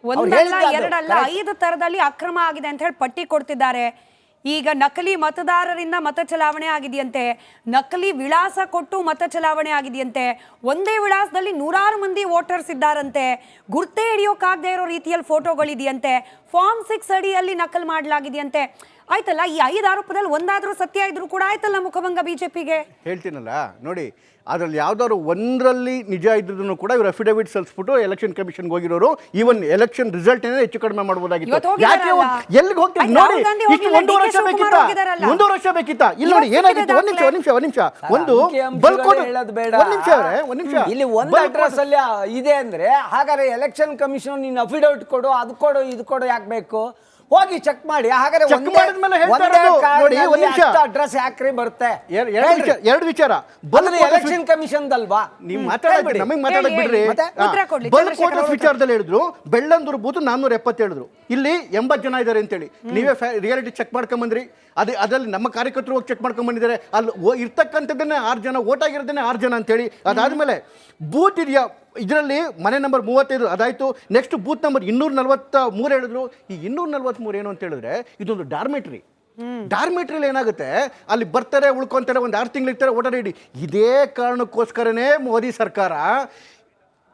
ಒಂದಲ್ಲ ಎರಡಲ್ಲ 5 ತರದಲ್ಲಿ ಅಕ್ರಮ ಆಗಿದೆ ಅಂತ ಹೇಳಿ ಪಟ್ಟಿ ಕೊಡ್ತಿದ್ದಾರೆ. ಈಗ ನಕಲಿ ಮತದಾರರಿಂದ ಮತ ಚಲಾವಣೆ ಆಗಿದೆಯಂತೆ, ನಕಲಿ ವಿಳಾಸ ಕೊಟ್ಟು ಮತ ಚಲಾವಣೆ ಆಗಿದೆಯಂತೆ, ಒಂದೇ ವಿಳಾಸದಲ್ಲಿ 100 ಮಂದಿ ವೋಟರ್ಸ್ ಇದ್ದಾರಂತೆ, ಗುರ್ತೇ ಹಿಡಿಯೋಕ್ಕಾಗದೇ ಇರೋ ರೀತಿಯಲ್ಲಿ ಫೋಟೋಗಳಿದೆಯಂತೆ, ಫಾರ್ಮ್ 6 ಅಡಿಯಲ್ಲಿ ನಕಲ್ ಮಾಡಲಾಗಿದೆಯಂತೆ. ಆಯ್ತಲ್ಲ, ಈ 5 ಆರೋಪದಲ್ಲಿ ಒಂದಾದ್ರೂ ಸತ್ಯ ಇದ್ರೂ ಕೂಡ ಆಯ್ತಲ್ಲ ಮುಖಭಂಗ ಬಿಜೆಪಿಗೆ. ಹೇಳ್ತೀನಲ್ಲ ನೋಡಿ, ಅದರಲ್ಲಿ ಯಾವ್ದಾದ್ರು ಒಂದರಲ್ಲಿ ನಿಜ ಇದ್ರೂ ಕೂಡ ಇವರು ಅಫಿಡವಿಟ್ ಸಲ್ಲಿಸ್ಬಿಟ್ಟು ಎಲೆಕ್ಷನ್ ಕಮಿಷನ್ಗೆ ಹೋಗಿರೋರು ಈವನ್ ಎಲೆಕ್ಷನ್ ರಿಸಲ್ಟ್ ಏನೇ ಹೆಚ್ಚು ಕಡಿಮೆ ಮಾಡಬಹುದಾಗಿತ್ತು. ಯಾಕೆ ಎಲ್ಲಿಗೆ ಹೋಗ್ತೀವಿ ನೋಡಿ, ಇಷ್ಟು 1.5 ವರ್ಷ ಬೇಕಿತ್ತಾ, 1.5 ವರ್ಷ ಬೇಕಿತ್ತಾ? ಇಲ್ಲಿ ನೋಡಿ ಏನಾಗಿತ್ತು, ಒಂದ್ ನಿಮಿಷ ಒಂದು ಬಲ್ಕೋಟ್, ಒಂದ್ ನಿಮಿಷ ಇಲ್ಲಿ ಒಂದು ಅಡ್ರೆಸ್ ಅಲ್ಲಿ ಇದೆ ಅಂದ್ರೆ ಹಾಗಾದ್ರೆ ಎಲೆಕ್ಷನ್ ಕಮಿಷನ್ ನೀನು ಅಫಿಡವಿಟ್ ಕೊಡು, ಅದು ಕೊಡು, ಇದು ಕೊಡು ಯಾಕೆ ಬೇಕು? ಹೋಗಿ ಚೆಕ್ ಮಾಡಿ. ಹಾಗಾದ್ರೆ ಅಡ್ರೆಸ್ ಯಾಕ್ರಿ ಬರುತ್ತೆ? ಎರಡು ವಿಚಾರ. ಎಲೆಕ್ಷನ್ ಕಮಿಷನ್ ಅಲ್ವಾ? ನೀವು ಮಾತಾಡೋದು ನಮಗೆ ಮಾತಾಡಕ್ ಬಿಡ್ರಿ. ಬಲ್ಕ್ ವೋಟರ್ಸ್ ವಿಚಾರದಲ್ಲಿ ಹೇಳಿದ್ರು ಬೆಳ್ಳಂದೂರು ಬೂತ್ 470 ಹೇಳಿದ್ರು, ಇಲ್ಲಿ 80 ಜನ ಇದ್ದಾರೆ ಅಂತೇಳಿ. ನೀವೇ ರಿಯಾಲಿಟಿ ಚೆಕ್ ಮಾಡ್ಕೊಂಬಂದ್ರಿ. ಅದ್ರಲ್ಲಿ ನಮ್ಮ ಕಾರ್ಯಕರ್ತರು ಹೋಗಿ ಚೆಕ್ ಮಾಡ್ಕೊಂಡ್ ಬಂದಿದ್ದಾರೆ. ಅಲ್ಲಿ ಇರ್ತಕ್ಕಂಥದ್ದನ್ನೇ 6 ಜನ, ಓಟ್ ಆಗಿರೋದನ್ನೇ 6 ಜನ ಅಂತೇಳಿ. ಅದಾದ್ಮೇಲೆ ಬೂತ್ ಇದೆಯಾ ಇದರಲ್ಲಿ ಮನೆ ನಂಬರ್ 35 ಅದಾಯ್ತು. ನೆಕ್ಸ್ಟ್ ಬೂತ್ ನಂಬರ್ 243 ಹೇಳಿದ್ರು. ಈ 243 ಏನು ಅಂತ ಹೇಳಿದ್ರೆ ಇದೊಂದು ಡಾರ್ಮೆಟ್ರಿ. ಡಾರ್ಮೆಟ್ರಿಲಿ ಏನಾಗುತ್ತೆ, ಅಲ್ಲಿ ಬರ್ತಾರೆ, ಉಳ್ಕೊಂತಾರೆ, ಒಂದು 6 ತಿಂಗಳು ಇರ್ತಾರೆ, ವೋಟರ್ ಐ ಡಿ. ಇದೇ ಕಾರಣಕ್ಕೋಸ್ಕರನೇ ಮೋದಿ ಸರ್ಕಾರ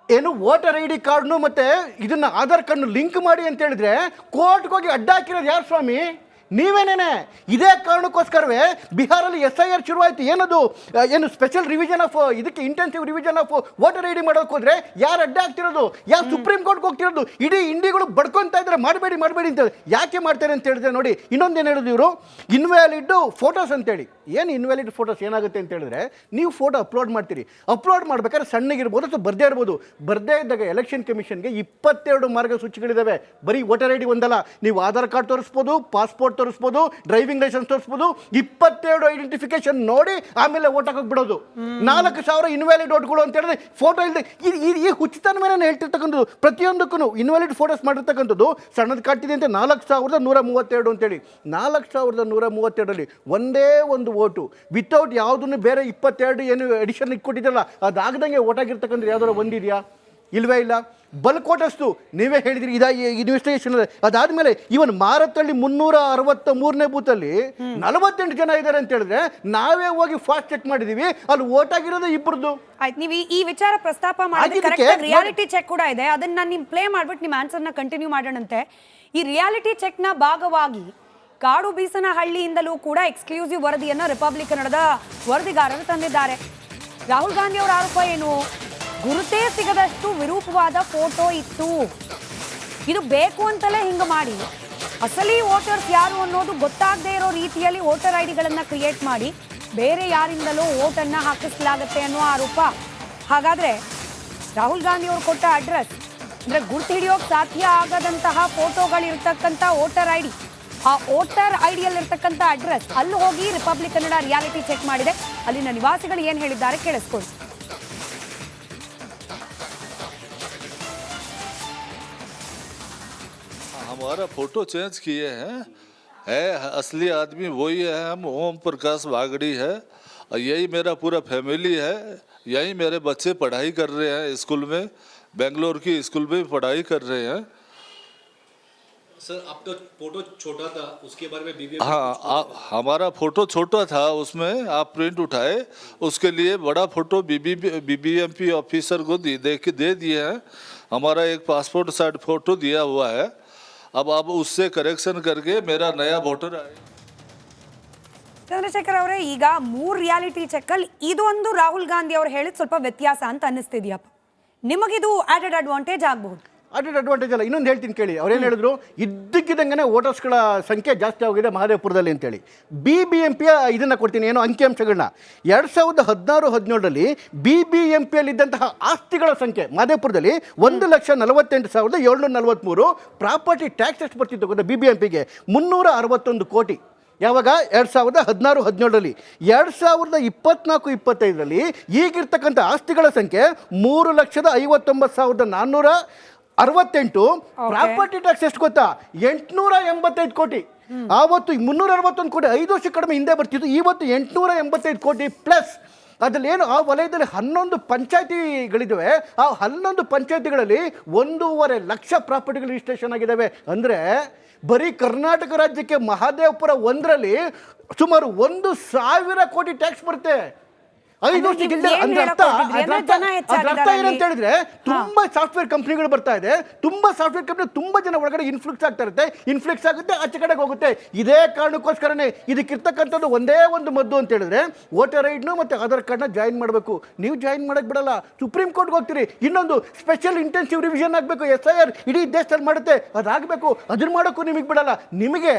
ಏನು ವೋಟರ್ ಐ ಡಿ ಕಾರ್ಡ್ನು ಮತ್ತೆ ಇದನ್ನ ಆಧಾರ್ ಕಾರ್ಡ್ನು ಲಿಂಕ್ ಮಾಡಿ ಅಂತ ಹೇಳಿದ್ರೆ ಕೋರ್ಟ್ಗೆ ಹೋಗಿ ಅಡ್ಡ ಹಾಕಿರೋದು ಯಾರು ಸ್ವಾಮಿ? ನೀವೇನೇನೆ. ಇದೇ ಕಾರಣಕ್ಕೋಸ್ಕರವೇ ಬಿಹಾರಲ್ಲಿ SIR ಶುರುವಾಯಿತು. ಏನದು, ಏನು ಸ್ಪೆಷಲ್ ರಿವಿಷನ್ ಆಫ್ ಇದಕ್ಕೆ intensive revision of voter I D ಮಾಡೋಕೆ ಹೋದ್ರೆ ಯಾರು ಅಡ್ಡ ಆಗ್ತಿರೋದು? ಯಾರು ಸುಪ್ರೀಂ ಕೋರ್ಟ್ಗೆ ಹೋಗ್ತಿರೋದು? ಇಡೀ ಇಂಡಿಗಳು ಬಡ್ಕೊತಾ ಇದ್ದಾರೆ ಮಾಡಬೇಡಿ ಅಂತ. ಯಾಕೆ ಮಾಡ್ತಾರೆ ಅಂತ ಹೇಳಿದ್ರೆ ನೋಡಿ, ಇನ್ನೊಂದೇನು ಹೇಳಿದ್ರು ಇವರು, ಇನ್ವ್ಯಾಲಿಡ್ ಫೋಟೋಸ್ ಅಂತೇಳಿ. ಏನು ಇನ್ವ್ಯಾಲಿಡ್ ಫೋಟೋಸ್ ಏನಾಗುತ್ತೆ ಅಂತ ಹೇಳಿದ್ರೆ, ನೀವು ಫೋಟೋ ಅಪ್ಲೋಡ್ ಮಾಡ್ತೀರಿ, ಅಪ್ಲೋಡ್ ಮಾಡ್ಬೇಕಾದ್ರೆ ಸಣ್ಣಗಿರ್ಬೋದು ಅಥವಾ ಬರ್ದೇ ಇರ್ಬೋದು. ಬರ್ದೇ ಇದ್ದಾಗ ಎಲೆಕ್ಷನ್ ಕಮಿಷನ್ಗೆ 22 ಮಾರ್ಗಸೂಚಿಗಳಿದ್ದಾವೆ. ಬರೀ ವೋಟರ್ ಐ ಡಿ ಒಂದಲ್ಲ, ನೀವು ಆಧಾರ್ ಕಾರ್ಡ್ ತೋರಿಸ್ಬೋದು, ಪಾಸ್ಪೋರ್ಟ್ ತೋರಿಸ್ಬೋದು, ಡ್ರೈವಿಂಗ್ ಲೈಸೆನ್ಸ್ ತೋರಿಸ್ಬೋದು, 22 ಐಡೆಂಟಿಫಿಕೇಶನ್ ನೋಡಿ ಆಮೇಲೆ ಓಟ್ ಹಾಕಕ್ ಬಿಡೋದು. 4,000 ಇನ್ವ್ಯಾಲಿಡ್ ಓಟ್ಗಳು ಅಂತ ಹೇಳಿದ್ರೆ ಫೋಟೋ ಇಲ್ಲದೆ ಈ ಹುಚ್ಚತನ ಮೇಲೆ ನಾನು ಹೇಳ್ತಿರ್ತಕ್ಕಂಥದ್ದು. ಪ್ರತಿಯೊಂದಕ್ಕೂ ಇನ್ವ್ಯಾಲಿಡ್ ಫೋಟೋಸ್ ಮಾಡಿರ್ತಕ್ಕಂಥದ್ದು ಸಣ್ಣದು ಕಾಡ್ತಿದೆ ಅಂತ 4,132 ಅಂತೇಳಿ. 4,132ರಲ್ಲಿ ಒಂದೇ ಒಂದು ಓಟು ವಿತೌಟ್ ಯಾವುದನ್ನು ಬೇರೆ 22 ಏನು ಎಡಿಷನ್ ಇಟ್ಕೊಟ್ಟಿದ್ದಲ್ಲ ಅದಾಗದಂಗೆ ಓಟ್ ಆಗಿರ್ತಕ್ಕಂಥ ಯಾವ್ದಾರು ಒಂದಿದೆಯಾ? ಇಲ್ವೇ ಇಲ್ಲ. ಬಲ್ಕ್ ವೋಟರ್ಸ್ದು ನೀವೇ ಹೇಳಿದ್ರಿ ಇನ್ವೆಸ್ಟಿಗೇಷನ್. ಅದಾದ್ಮೇಲೆ ಇವನ್ ಮಾರತ್ತಳ್ಳಿ 363ನೇ ಬೂತಲ್ಲಿ 48 ಜನ ಇದ್ದಾರೆ ಅಂತ ಹೇಳಿದ್ರೆ ನಾವೇ ಹೋಗಿ ಫಾಸ್ಟ್ ಚೆಕ್ ಮಾಡಿದೀವಿ, ಅಲ್ಲಿ ವೋಟ್ ಆಗಿರೋದು 2. ಆಯ್ತು, ನೀವು ಈ ವಿಚಾರ ಪ್ರಸ್ತಾಪ ಮಾಡಿದ್ರೆ ರಿಯಾಲಿಟಿ ಚೆಕ್ ಕೂಡ ಇದೆ, ಅದನ್ನ ನಾನು ನಿಮ್ ಪ್ಲೇ ಮಾಡ್ಬಿಟ್ಟು ನಿಮ್ಮ ಆನ್ಸರ್ನ ಕಂಟಿನ್ಯೂ ಮಾಡೋಣಂತೆ. ಈ ರಿಯಾಲಿಟಿ ಚೆಕ್ನ ಭಾಗವಾಗಿ ಕಾಡು ಬೀಸನಹಳ್ಳಿಯಿಂದಲೂ ಕೂಡ ಎಕ್ಸ್ಕ್ಲೂಸಿವ್ ವರದಿಯನ್ನು ರಿಪಬ್ಲಿಕ್ ಕನ್ನಡದ ವರದಿಗಾರರು ತಂದಿದ್ದಾರೆ. ರಾಹುಲ್ ಗಾಂಧಿ ಅವರ ಆರೋಪ ಏನು? ಗುರುತೇ ಸಿಗದಷ್ಟು ವಿರೂಪವಾದ ಫೋಟೋ ಇತ್ತು, ಇದು ಬೇಕು ಅಂತಲೇ ಹಿಂಗೆ ಮಾಡಿ ಅಸಲಿ ವೋಟರ್ಸ್ ಯಾರು ಅನ್ನೋದು ಗೊತ್ತಾಗದೇ ಇರೋ ರೀತಿಯಲ್ಲಿ ವೋಟರ್ ಐ ಡಿಗಳನ್ನು ಕ್ರಿಯೇಟ್ ಮಾಡಿ ಬೇರೆ ಯಾರಿಂದಲೋ ವೋಟನ್ನು ಹಾಕಿಸಲಾಗತ್ತೆ ಅನ್ನೋ ಆರೋಪ. ಹಾಗಾದರೆ ರಾಹುಲ್ ಗಾಂಧಿ ಅವರು ಕೊಟ್ಟ ಅಡ್ರೆಸ್ ಅಂದರೆ ಗುರ್ತು ಹಿಡಿಯೋಕೆ ಸಾಧ್ಯ ಆಗದಂತಹ ಫೋಟೋಗಳಿರ್ತಕ್ಕಂಥ ವೋಟರ್ ಐ ಡಿ, ಆ ವೋಟರ್ ಐ ಡಿಯಲ್ಲಿರ್ತಕ್ಕಂಥ ಅಡ್ರೆಸ್ ಅಲ್ಲಿ ಹೋಗಿ ರಿಪಬ್ಲಿಕ್ ಕನ್ನಡ ರಿಯಾಲಿಟಿ ಚೆಕ್ ಮಾಡಿದೆ. ಅಲ್ಲಿನ ನಿವಾಸಿಗಳು ಏನು ಹೇಳಿದ್ದಾರೆ ಕೇಳಿಸ್ಕೊಳ್ಳಿ. हमारा फोटो चेंज किए हैं, है असली आदमी वही है, हम ओम प्रकाश वागड़ी है, यही मेरा पूरा फैमिली है, यही मेरे बच्चे पढ़ाई कर रहे हैं स्कूल में, बेंगलोर की स्कूल में पढ़ाई कर रहे हैं। सर आपका फोटो छोटा था, उसके बारे में बीबीएमपी हाँ हमारा फोटो छोटा था, उसमें आप प्रिंट उठाए, उसके लिए बड़ा फोटो बीबीएमपी ऑफिसर को दे दिए हैं। हमारा एक पासपोर्ट साइज फोटो दिया हुआ है, अब आप उससे करेक्शन करके मेरा नया वोटर आए। ಚಂದ್ರಶೇಖರ್ ಅವರೇ, ಈಗ 3 ರಿಯಾಲಿಟಿ ಚೆಕ್ಕಲ್ಲಿ ಇದೊಂದು ರಾಹುಲ್ ಗಾಂಧಿ ಅವರು ಹೇಳಿದ ಸ್ವಲ್ಪ ವ್ಯತ್ಯಾಸ ಅಂತ ಅನ್ನಿಸ್ತಿದ್ಯಪ್ಪ, ನಿಮಗಿದು ಆಡೆಡ್ ಅಡ್ವಾಂಟೇಜ್ ಆಗಬಹುದು? ಆಡೆಡ್ ಅಡ್ವಾಂಟೇಜ್ ಅಲ್ಲ, ಇನ್ನೊಂದು ಹೇಳ್ತೀನಿ ಕೇಳಿ. ಅವ್ರೇನು ಹೇಳಿದ್ರು, ಇದ್ದಕ್ಕಿದ್ದಂಗೆ ವೋಟರ್ಸ್ಗಳ ಸಂಖ್ಯೆ ಜಾಸ್ತಿ ಆಗಿದೆ ಮಹದೇವಪುರದಲ್ಲಿ ಅಂತೇಳಿ. BBMP ಇದನ್ನು ಕೊಡ್ತೀನಿ, ಏನೋ ಅಂಕಿಅಂಶಗಳನ್ನ. 2016-17ರಲ್ಲಿ BBMPಯಲ್ಲಿದ್ದಂತಹ ಆಸ್ತಿಗಳ ಸಂಖ್ಯೆ ಮಹದೇವಪುರದಲ್ಲಿ 1,48,743. ಪ್ರಾಪರ್ಟಿ ಟ್ಯಾಕ್ಸ್ ಎಷ್ಟು ಬರ್ತಿತ್ತು ಗೊತ್ತಾ BBMPಗೆ? 361 ಕೋಟಿ. ಯಾವಾಗ? 2016-17ರಲ್ಲಿ. 2024-25ರಲ್ಲಿ ಈಗಿರ್ತಕ್ಕಂಥ ಆಸ್ತಿಗಳ ಸಂಖ್ಯೆ 3,59,468. ಪ್ರಾಪರ್ಟಿ ಟ್ಯಾಕ್ಸ್ ಎಷ್ಟು ಗೊತ್ತಾ? 885 ಕೋಟಿ. ಆವತ್ತು 361 ಕೋಟಿ 5 ವರ್ಷ ಕಡಿಮೆ ಹಿಂದೆ ಬರ್ತಿತ್ತು. ಇವತ್ತು 885 ಕೋಟಿ ಪ್ಲಸ್ ಅದ್ರಲ್ಲಿ ಏನು ಆ ವಲಯದಲ್ಲಿ 11 ಪಂಚಾಯತಿಗಳಿದ್ದಾವೆ. ಆ 11 ಪಂಚಾಯತಿಗಳಲ್ಲಿ 1.5 ಲಕ್ಷ ಪ್ರಾಪರ್ಟಿಗಳು ರಿಜಿಸ್ಟ್ರೇಷನ್ ಆಗಿದ್ದಾವೆ. ಅಂದರೆ ಬರೀ ಕರ್ನಾಟಕ ರಾಜ್ಯಕ್ಕೆ ಮಹದೇವಪುರ ಒಂದರಲ್ಲಿ ಸುಮಾರು 1,000 ಕೋಟಿ ಟ್ಯಾಕ್ಸ್ ಬರುತ್ತೆ. 5 ವರ್ಷಕ್ಕೆ ಅರ್ಥ ಏನಂತ ಹೇಳಿದ್ರೆ ತುಂಬಾ ಸಾಫ್ಟ್ವೇರ್ ಕಂಪ್ನಿಗಳು ಬರ್ತಾ ಇದೆ. ತುಂಬಾ ಸಾಫ್ಟ್ವೇರ್ ಕಂಪ್ನಿ ತುಂಬಾ ಜನ ಒಳಗಡೆ ಇನ್ಫ್ಲುಕ್ಸ್ ಆಗ್ತಾ ಇರುತ್ತೆ. ಇನ್ಫ್ಲುಕ್ಸ್ ಆಗುತ್ತೆ, ಆಚೆ ಕಡೆಗೆ ಹೋಗುತ್ತೆ. ಇದೇ ಕಾರಣಕ್ಕೋಸ್ಕರನೇ ಇದಕ್ಕಿರ್ತಕ್ಕಂಥದ್ದು ಒಂದೇ ಒಂದು ಮದ್ದು ಅಂತ ಹೇಳಿದ್ರೆ ವೋಟರ್ ಐಡ್ನು ಮತ್ತೆ ಆಧಾರ್ ಕಾರ್ಡ್ನ ಜಾಯಿನ್ ಮಾಡಬೇಕು. ನೀವು ಜಾಯಿನ್ ಮಾಡಕ್ ಬಿಡಲ್ಲ, ಸುಪ್ರೀಂ ಕೋರ್ಟ್ಗೆ ಹೋಗ್ತೀರಿ. ಇನ್ನೊಂದು ಸ್ಪೆಷಲ್ ಇಂಟೆನ್ಸಿವ್ ರಿವಿಷನ್ ಆಗಬೇಕು, SIR ಇಡೀ ದೇಶದಲ್ಲಿ ಮಾಡುತ್ತೆ, ಅದಾಗಬೇಕು. ಅದನ್ನ ಮಾಡೋಕ್ಕೂ ನಿಮಗೆ ಬಿಡಲ್ಲ. ನಿಮಗೆ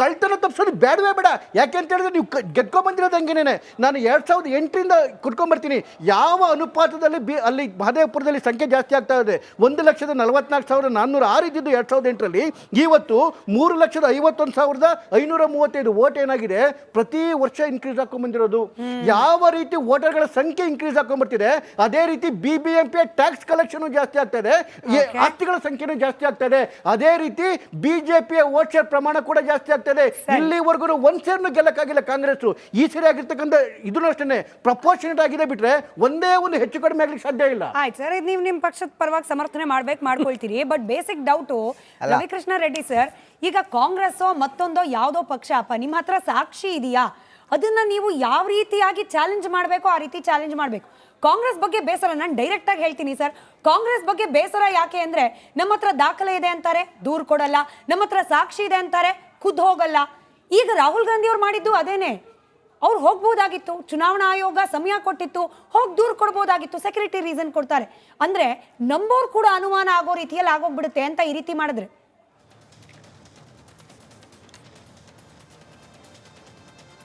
ಕಳ್ತನ ತಪ್ಪಿಸೋದು ಬೇಡವೇ ಬೇಡ. ಯಾಕೆ ಅಂತ ಹೇಳಿದ್ರೆ ನೀವು ಗೆದ್ಕೊ ಬಂದಿರೋದು ಹಂಗೇನೆ. ನಾನು 2008ರಿಂದ ಕುಟ್ಕೊಂಡ್ಬರ್ತೀನಿ. ಯಾವ ಅನುಪಾತದಲ್ಲಿ ಅಲ್ಲಿ ಮಹದೇವಪುರದಲ್ಲಿ ಸಂಖ್ಯೆ ಜಾಸ್ತಿ ಆಗ್ತಾ ಇದೆ. 1,44,406 ಇದ್ದಿದ್ದು 2008ರಲ್ಲಿ, ಇವತ್ತು 3,51,535 ವೋಟ್ ಏನಾಗಿದೆ, ಪ್ರತಿ ವರ್ಷ ಇನ್ಕ್ರೀಸ್ ಹಾಕೊಂಡ್ಬಂದಿರೋದು. ಯಾವ ರೀತಿ ವೋಟರ್ಗಳ ಸಂಖ್ಯೆ ಇನ್ಕ್ರೀಸ್ ಹಾಕೊಂಡ್ಬರ್ತಿದೆ, ಅದೇ ರೀತಿ BBMP ಟ್ಯಾಕ್ಸ್ ಕಲೆಕ್ಷನ್ ಜಾಸ್ತಿ ಆಗ್ತಾ ಇದೆ, ಆಸ್ತಿಗಳ ಸಂಖ್ಯೆನೂ ಜಾಸ್ತಿ ಆಗ್ತಾ ಇದೆ. ಅದೇ ರೀತಿ ಬಿಜೆಪಿಯ ವೋಟ್ ಶೇರ್ ಪ್ರಮಾಣ ಕೂಡ ಜಾಸ್ತಿ ಆಗ್ತಾ ಇದೆ. ಇಲ್ಲಿವರೆಗೂ ಒಂದ್ ಸೇರ್ನು ಗೆಲ್ಲಕ್ಕಾಗಿಲ್ಲ ಕಾಂಗ್ರೆಸ್. ಈ ಸರಿ ಆಗಿರ್ತಕ್ಕಂಥ ಇದನ್ನು ಅಷ್ಟೇ ಪ್ರಪೋರ್ಷನೇಟ್ ಆಗಿದೆ ಬಿಟ್ರೆ ಒಂದೇ ಒಂದು ಹೆಚ್ಚು ಕಡಿಮೆ ಆಗ್ಲಿಕ್ಕೆ ಸಾಧ್ಯ ಇಲ್ಲ. ಆಯ್ತು ಸರ್, ನೀವು ನಿಮ್ಮ ಪಕ್ಷದ ಪರವಾಗಿ ಸಮರ್ಥನೆ ಮಾಡ್ಕೊಳ್ತೀರಿ. But basic doubt Ravikrishna Reddy sir, ಈಗ ಕಾಂಗ್ರೆಸ್ಸೋ ಮತ್ತೊಂದೋ ಯಾವುದೋ ಪಕ್ಷ ನಿಮ್ಮ ಹತ್ರ ಸಾಕ್ಷಿ ಇದೆಯಾ, ಅದನ್ನ ನೀವು ಯಾವ ರೀತಿಯಾಗಿ ಚಾಲೆಂಜ್ ಮಾಡಬೇಕು ಆ ರೀತಿ ಚಾಲೆಂಜ್ ಮಾಡಬೇಕು. ಕಾಂಗ್ರೆಸ್ ಬಗ್ಗೆ ಬೇಸರ, ನಾನು ಡೈರೆಕ್ಟ್ ಆಗಿ ಹೇಳ್ತೀನಿ ಸರ್, ಕಾಂಗ್ರೆಸ್ ಬಗ್ಗೆ ಬೇಸರ ಯಾಕೆ ಅಂದ್ರೆ ನಮ್ಮ ಹತ್ರ ದಾಖಲೆ ಇದೆ ಅಂತಾರೆ, ದೂರು ಕೊಡಲ್ಲ. ನಮ್ಮ ಹತ್ರ ಸಾಕ್ಷಿ ಇದೆ ಅಂತಾರೆ, ಖುದ್ದು ಹೋಗಲ್ಲ. ಈಗ ರಾಹುಲ್ ಗಾಂಧಿ ಅವ್ರು ಮಾಡಿದ್ದು ಅದೇನೆ. ಅವ್ರು ಹೋಗ್ಬೋದಾಗಿತ್ತು, ಚುನಾವಣಾ ಆಯೋಗ ಸಮಯ ಕೊಟ್ಟಿತ್ತು, ಹೋಗಿ ದೂರು ಕೊಡ್ಬೋದಾಗಿತ್ತು, ಸೆಕ್ಯೂರಿಟಿ ರೀಸನ್ ಕೊಡ್ತಾರೆ. ಅಂದ್ರೆ ನಂಬೋರು ಕೂಡ ಅನುಮಾನ ಆಗೋ ರೀತಿಯಲ್ಲಿ ಆಗೋಗ್ಬಿಡುತ್ತೆ ಅಂತ ಈ ರೀತಿ ಮಾಡಿದ್ರೆ.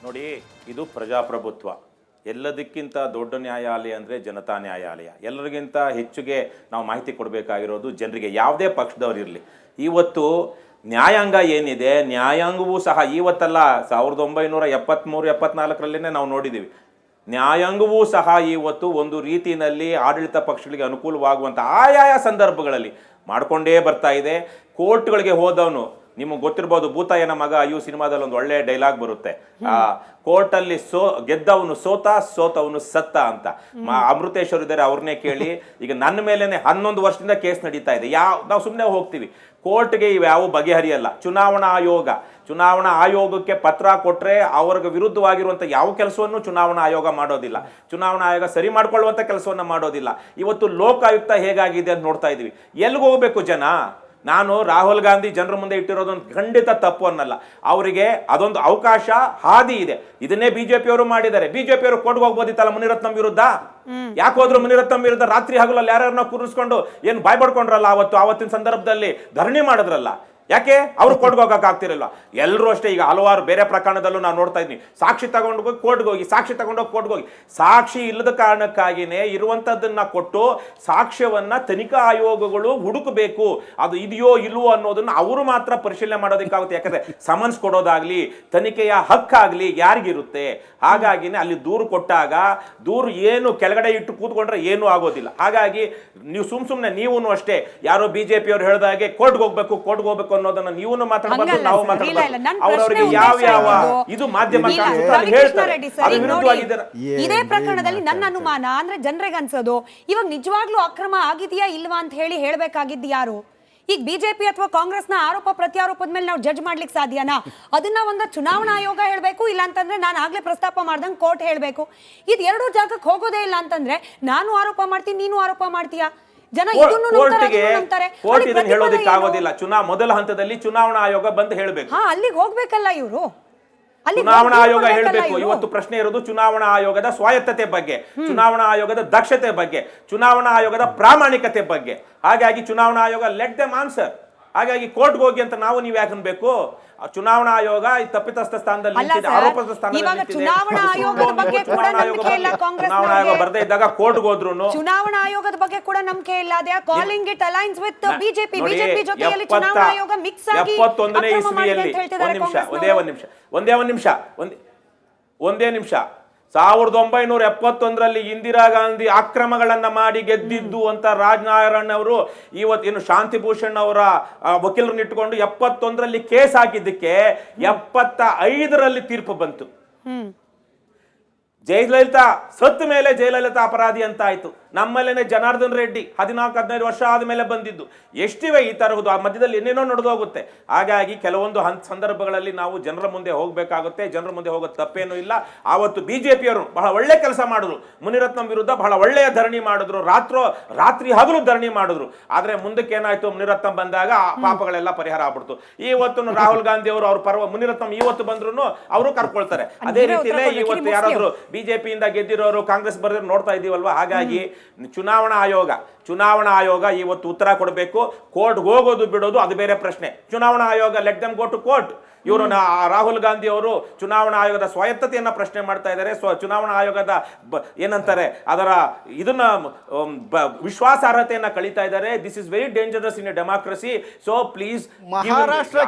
ನೋಡಿ, ಇದು ಪ್ರಜಾಪ್ರಭುತ್ವ. ಎಲ್ಲದಕ್ಕಿಂತ ದೊಡ್ಡ ನ್ಯಾಯಾಲಯ ಅಂದರೆ ಜನತಾ ನ್ಯಾಯಾಲಯ. ಎಲ್ಲರಿಗಿಂತ ಹೆಚ್ಚಿಗೆ ನಾವು ಮಾಹಿತಿ ಕೊಡಬೇಕಾಗಿರೋದು ಜನರಿಗೆ, ಯಾವುದೇ ಪಕ್ಷದವರಿರಲಿ. ಇವತ್ತು ನ್ಯಾಯಾಂಗ ಏನಿದೆ, ನ್ಯಾಯಾಂಗವೂ ಸಹ ಇವತ್ತಲ್ಲ, 1973-74 ನಾವು ನೋಡಿದ್ದೀವಿ. ನ್ಯಾಯಾಂಗವೂ ಸಹ ಇವತ್ತು ಒಂದು ರೀತಿಯಲ್ಲಿ ಆಡಳಿತ ಪಕ್ಷಗಳಿಗೆ ಅನುಕೂಲವಾಗುವಂಥ ಆಯಾಯ ಸಂದರ್ಭಗಳಲ್ಲಿ ಮಾಡಿಕೊಂಡೇ ಬರ್ತಾ ಇದೆ. ಕೋರ್ಟ್ಗಳಿಗೆ ಹೋದವನು, ನಿಮಗೆ ಗೊತ್ತಿರ್ಬೋದು, ಭೂತಾಯನ ಮಗ ಅಯ್ಯೋ ಸಿನಿಮಾದಲ್ಲಿ ಒಂದು ಒಳ್ಳೆ ಡೈಲಾಗ್ ಬರುತ್ತೆ, ಕೋರ್ಟಲ್ಲಿ ಗೆದ್ದವನು ಸೋತವನು ಸತ್ತ ಅಂತ. ಅಮೃತೇಶ್ವರ್ ಇದ್ದಾರೆ, ಅವ್ರನ್ನೇ ಕೇಳಿ. ಈಗ ನನ್ನ ಮೇಲೇನೆ 11 ವರ್ಷದಿಂದ ಕೇಸ್ ನಡೀತಾ ಇದೆ. ನಾವು ಸುಮ್ಮನೆ ಹೋಗ್ತೀವಿ ಕೋರ್ಟ್ಗೆ, ಇವ್ಯಾವ ಬಗೆಹರಿಯಲ್ಲ. ಚುನಾವಣಾ ಆಯೋಗಕ್ಕೆ ಪತ್ರ ಕೊಟ್ಟರೆ ಅವ್ರಿಗೆ ವಿರುದ್ಧವಾಗಿರುವಂಥ ಯಾವ ಕೆಲಸವನ್ನು ಚುನಾವಣಾ ಆಯೋಗ ಮಾಡೋದಿಲ್ಲ. ಚುನಾವಣಾ ಆಯೋಗ ಸರಿ ಮಾಡ್ಕೊಳ್ಳುವಂಥ ಕೆಲಸವನ್ನು ಮಾಡೋದಿಲ್ಲ. ಇವತ್ತು ಲೋಕಾಯುಕ್ತ ಹೇಗಾಗಿದೆ ಅಂತ ನೋಡ್ತಾ ಇದೀವಿ. ಎಲ್ಲಿಗೆ ಹೋಗ್ಬೇಕು ಜನ? ನಾನು ರಾಹುಲ್ ಗಾಂಧಿ ಜನರ ಮುಂದೆ ಇಟ್ಟಿರೋದೊಂದು ಖಂಡಿತ ತಪ್ಪು ಅನ್ನಲ್ಲ. ಅವರಿಗೆ ಅದೊಂದು ಅವಕಾಶ, ಹಾದಿ ಇದೆ. ಇದನ್ನೇ ಬಿಜೆಪಿಯವರು ಮಾಡಿದ್ದಾರೆ. ಬಿಜೆಪಿಯವರು ಕೋರ್ಟ್ಗೆ ಹೋಗ್ಬೋದಿತ್ತಲ್ಲ ಮುನಿರತ್ನಂ ವಿರುದ್ಧ. ಯಾಕೆ ಹೋದ್ರು ಮುನಿರತ್ನಂ ವಿರುದ್ಧ? ರಾತ್ರಿ ಹಗಲಲ್ಲಿ ಯಾರ್ಯಾರನ್ನ ಕೂರಿಸ್ಕೊಂಡು ಏನು ಬಾಯ್ ಬಡ್ಕೊಂಡ್ರಲ್ಲ, ಆವತ್ತಿನ ಸಂದರ್ಭದಲ್ಲಿ ಧರಣಿ ಮಾಡಿದ್ರಲ್ಲ. ಯಾಕೆ ಅವರು ಕೋರ್ಟ್ಗೆ ಹೋಗಕ್ಕೆ ಆಗ್ತಿರಲ್ಲ? ಎಲ್ಲರೂ ಅಷ್ಟೇ. ಈಗ ಹಲವಾರು ಬೇರೆ ಪ್ರಕರಣದಲ್ಲೂ ನಾನು ನೋಡ್ತಾ ಇದ್ದೀನಿ, ಸಾಕ್ಷಿ ತಗೊಂಡು ಹೋಗಿ ಕೋರ್ಟ್ಗೆ ಹೋಗಿ, ಸಾಕ್ಷಿ ತಗೊಂಡೋಗಿ ಕೋರ್ಟ್ಗೆ ಹೋಗಿ. ಸಾಕ್ಷಿ ಇಲ್ಲದ ಕಾರಣಕ್ಕಾಗಿಯೇ ಇರುವಂಥದ್ದನ್ನ ಕೊಟ್ಟು ಸಾಕ್ಷ್ಯವನ್ನ ತನಿಖಾ ಆಯೋಗಗಳು ಹುಡುಕಬೇಕು. ಅದು ಇದೆಯೋ ಇಲ್ವೋ ಅನ್ನೋದನ್ನ ಅವರು ಮಾತ್ರ ಪರಿಶೀಲನೆ ಮಾಡೋದಕ್ಕಾಗುತ್ತೆ. ಯಾಕಂದ್ರೆ ಸಮನ್ಸ್ ಕೊಡೋದಾಗ್ಲಿ, ತನಿಖೆಯ ಹಕ್ಕಾಗ್ಲಿ ಯಾರಿಗಿರುತ್ತೆ. ಹಾಗಾಗಿನೇ ಅಲ್ಲಿ ದೂರು ಕೊಟ್ಟಾಗ ದೂರು ಏನು ಕೆಳಗಡೆ ಇಟ್ಟು ಕೂತ್ಕೊಂಡ್ರೆ ಏನೂ ಆಗೋದಿಲ್ಲ. ಹಾಗಾಗಿ ನೀವು ಸುಮ್ಮನೆ ನೀವು ಅಷ್ಟೇ ಯಾರೋ ಬಿಜೆಪಿಯವರು ಹೇಳಿದಾಗೆ ಕೋರ್ಟ್ಗೆ ಹೋಗ್ಬೇಕು ಅನ್ನೋದನ್ನ ನೀವು ಮಾತಾಡಬಾರ್ದು, ನಾವು ಮಾತಾಡಬಾರ್ದು. ಅವರವರಿಗೆ ಯಾವ ಇದು ಮಾಧ್ಯಮ ಇದೇ ಪ್ರಕರಣದಲ್ಲಿ ನನ್ನ ಅನುಮಾನ ಅಂದ್ರೆ ಜನರಿಗೆ ಅನ್ಸೋದು, ಇವಾಗ ನಿಜವಾಗ್ಲೂ ಅಕ್ರಮ ಆಗಿದೆಯಾ ಇಲ್ವಾ ಅಂತ ಹೇಳ್ಬೇಕಾಗಿದ್ದು ಯಾರು? ಈಗ ಬಿಜೆಪಿ ಅಥವಾ ಕಾಂಗ್ರೆಸ್ನ ಆರೋಪ ಪ್ರತ್ಯಾರೋಪದ ಮೇಲೆ ನಾವು ಜಡ್ಜ್ ಮಾಡ್ಲಿಕ್ಕೆ ಸಾಧ್ಯನಾ? ಅದನ್ನ ಒಂದು ಚುನಾವಣಾ ಆಯೋಗ ಹೇಳ್ಬೇಕು, ಇಲ್ಲ ಅಂತಂದ್ರೆ ನಾನು ಆಗ್ಲೇ ಪ್ರಸ್ತಾಪ ಮಾಡ್ದಂಗೆ ಕೋರ್ಟ್ ಹೇಳ್ಬೇಕು. ಇದು ಎರಡೂ ಜಾಗಕ್ಕೆ ಹೋಗೋದೇ ಇಲ್ಲ ಅಂತಂದ್ರೆ ನಾನು ಆರೋಪ ಮಾಡ್ತೀನಿ, ನೀನು ಆರೋಪ ಮಾಡ್ತೀಯಾ? ಜನ ಹೇಳೋದಕ್ಕೆ ಆಗೋದಿಲ್ಲ. ಮೊದಲ ಹಂತದಲ್ಲಿ ಚುನಾವಣಾ ಆಯೋಗ ಬಂದು ಹೇಳ್ಬೇಕು. ಅಲ್ಲಿಗೆ ಹೋಗ್ಬೇಕಲ್ಲ ಇವರು. ಚುನಾವಣಾ ಆಯೋಗ ಹೇಳ್ಬೇಕು. ಇವತ್ತು ಪ್ರಶ್ನೆ ಇರೋದು ಚುನಾವಣಾ ಆಯೋಗದ ಸ್ವಾಯತ್ತತೆ ಬಗ್ಗೆ, ಚುನಾವಣಾ ಆಯೋಗದ ದಕ್ಷತೆ ಬಗ್ಗೆ, ಚುನಾವಣಾ ಆಯೋಗದ ಪ್ರಾಮಾಣಿಕತೆ ಬಗ್ಗೆ. ಹಾಗಾಗಿ ಚುನಾವಣಾ ಆಯೋಗ ಲೆಟ್ ದೆಮ್ ಆನ್ಸರ್. ಹಾಗಾಗಿ ಕೋರ್ಟ್ಗೆ ಹೋಗಿ ಅಂತ ನೀವು ಯಾಕೆ ಅನ್ಬೇಕು? ಚುನಾವಣಾ ಆಯೋಗ ತಪ್ಪಿತಸ್ಥ ಸ್ಥಾನದಲ್ಲಿ ಆರೋಪದ ಸ್ಥಾನದಲ್ಲಿ ಚುನಾವಣಾ ಆಯೋಗದ ಬಗ್ಗೆ ಕೂಡ ನಂಬಿಕೆ ಇಲ್ಲ ಕಾಂಗ್ರೆಸ್. ಚುನಾವಣಾ ಆಯೋಗ ಬರ್ದೇ ಇದ್ದಾಗ ಕೋರ್ಟ್ಗೆ ಹೋದ್ರು. ಚುನಾವಣಾ ಆಯೋಗದ ಬಗ್ಗೆ ಕೂಡ ನಂಬಿಕೆ ಇಲ್ಲ. They are calling it alliance with BJP. BJP ಜೊತೆಯಲ್ಲಿ ಚುನಾವಣಾ ಆಯೋಗ ಮಿಕ್ಸ್ ಆಗಿ 71ನೇ ಇಸ್ವಿಯಲ್ಲಿ ಒಂದೇ ನಿಮಿಷ 1971ರಲ್ಲಿ ಇಂದಿರಾ ಗಾಂಧಿ ಅಕ್ರಮಗಳನ್ನ ಮಾಡಿ ಗೆದ್ದಿದ್ದು ಅಂತ ರಾಜನಾರಾಯಣ್ ಅವರು ಇವತ್ತೇನು ಶಾಂತಿಭೂಷಣ್ ಅವರ ವಕೀಲರನ್ನ ಇಟ್ಟುಕೊಂಡು 71ರಲ್ಲಿ ಕೇಸ್ ಹಾಕಿದ್ದಕ್ಕೆ 75ರಲ್ಲಿ ತೀರ್ಪು ಬಂತು. ಜಯಲಲಿತಾ ಸತ್ತ ಮೇಲೆ ಜಯಲಲಿತಾ ಅಪರಾಧಿ ಅಂತ ಆಯ್ತು. ನಮ್ಮಲ್ಲೇನೆ ಜನಾರ್ದನ್ ರೆಡ್ಡಿ 14-15 ವರ್ಷ ಆದಮೇಲೆ ಬಂದಿದ್ದು. ಎಷ್ಟಿವೆ ಈ ತರಹದ್ದು, ಆ ಮಧ್ಯದಲ್ಲಿ ಏನೇನೋ ನಡೆದು ಹೋಗುತ್ತೆ. ಹಾಗಾಗಿ ಕೆಲವೊಂದು ಸಂದರ್ಭಗಳಲ್ಲಿ ನಾವು ಜನರ ಮುಂದೆ ಹೋಗಬೇಕಾಗುತ್ತೆ. ಜನರ ಮುಂದೆ ಹೋಗೋದು ತಪ್ಪೇನೂ ಇಲ್ಲ. ಆವತ್ತು ಬಿಜೆಪಿಯವರು ಬಹಳ ಒಳ್ಳೆ ಕೆಲಸ ಮಾಡಿದ್ರು, ಮುನಿರತ್ನಂ ವಿರುದ್ಧ ಬಹಳ ಒಳ್ಳೆಯ ಧರಣಿ ಮಾಡಿದ್ರು, ರಾತ್ರಿ ಹಗಲು ಧರಣಿ ಮಾಡಿದ್ರು. ಆದ್ರೆ ಮುಂದಕ್ಕೆ ಏನಾಯ್ತು, ಮುನಿರತ್ನಂ ಬಂದಾಗ ಆ ಪಾಪಗಳೆಲ್ಲ ಪರಿಹಾರ ಆಗ್ಬಿಡ್ತು. ಇವತ್ತು ರಾಹುಲ್ ಗಾಂಧಿ ಅವರು ಅವ್ರ ಪರ್ವ ಮುನಿರತ್ನಂ ಇವತ್ತು ಬಂದ್ರು ಅವರು ಕರ್ಕೊಳ್ತಾರೆ. ಅದೇ ರೀತಿಯಲ್ಲೇ ಇವತ್ತು ಯಾರಾದ್ರೂ ಬಿಜೆಪಿಯಿಂದ ಗೆದ್ದಿರೋರು ಕಾಂಗ್ರೆಸ್ ಬರೆದ್ರು ನೋಡ್ತಾ ಇದೀವಲ್ವಾ. ಹಾಗಾಗಿ ಚುನಾವಣಾ ಆಯೋಗ ಇವತ್ತು ಉತ್ತರ ಕೊಡಬೇಕು. ಕೋರ್ಟ್ಗೆ ಹೋಗೋದು ಬಿಡೋದು ಅದು ಬೇರೆ ಪ್ರಶ್ನೆ. ಚುನಾವಣಾ ಆಯೋಗ let them go to court. ಇವರು ರಾಹುಲ್ ಗಾಂಧಿ ಅವರು ಚುನಾವಣಾ ಆಯೋಗದ ಸ್ವಾಯತ್ತತೆಯನ್ನ ಪ್ರಶ್ನೆ ಮಾಡ್ತಾ ಇದ್ದಾರೆ. ಚುನಾವಣಾ ಆಯೋಗದ ಏನಂತಾರೆ ಅದರ ಇದನ್ನ ವಿಶ್ವಾಸಾರ್ಹತೆಯನ್ನ ಕಳೀತಾ ಇದ್ದಾರೆ. This is very dangerous in a democracy. So please Maharashtra